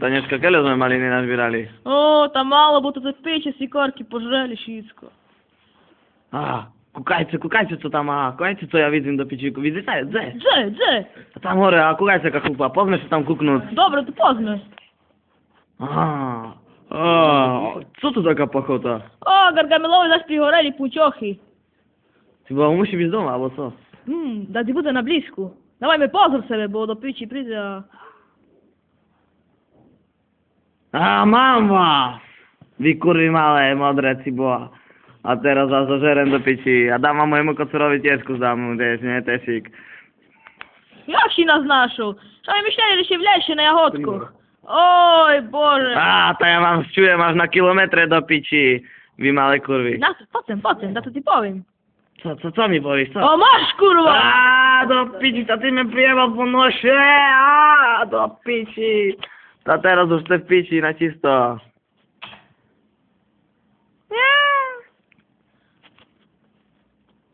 To dneska keľo sme maliny nazbierali. Tam malo, bo to te piće sikorki požreli šitsko. Kukajcie co tam ma, kukajcie co ja widzę do piciku. Widzicie? Gdzie? Gdzie? A tam hore, a kukajcie jaka kupa, pozmę się tam kuknąć. Dobre, to pozme. Co to taka pachota? Gargamilovi zaś prihoreli pućohi. Chyba musi być doma, albo co? Da ti bude na blisku. Dawaj me pozor sebe, bo do pići pride, Mam was! Wy kurwy małe, modre ciboła. A teraz was zażerem do pici. A dam mojemu kocurowi cieczku zdam, wiesz, nie, tesik. Jak się nas naszł? Szami myśleli, że się w lesie na jachodku. Oj, Boże. To ja wam wczułem aż na kilometry do pici. Wy małe kurwy. Potem, da to ti powiem. Co mi powiesz, co? O, masz, kurwa! Do pici, to ty mnie przyjebał po nosie. Do pici. To teraz już chcę w pici na czysto.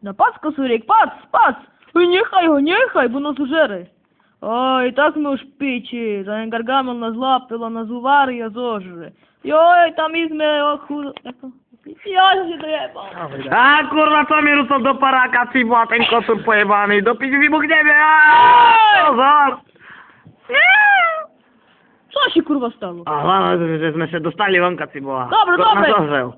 No patrz, kosurek, patrz! Oj, niechaj, bo nas użery. Oj, tak my już pici, ten Gargamel nas lapila, nas uwary, ja zożry. Joj, tam izmy, o kurwa, ja się dojebał. Kurwa, co mi rzucą do paraka, cibła, ten kocur pojebany. Do pici wybuchniemy, Co się kurwa stało? Żeśmy się dostali łąka, cibła. Dobre.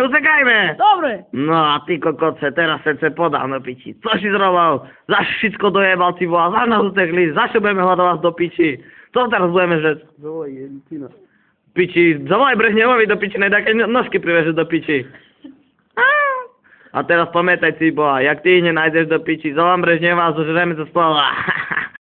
Uciekajmy! Dobre. No, a ty kokoce, teraz serce podam do pici. Co si zrobił? Zaś wszystko dojebał, cibła, zaś nas utekli, zaś będziemy hodować do pici. Co teraz budeme rzec? Zawołaj Jelicina. Pici, zawołaj Brežnevovi do piči, najdaké nožky priveže do piči. A teraz pamätaj, cibła, jak ty ich nie znajdziesz do piči, zavolám Brežneva a zožereme zo stola.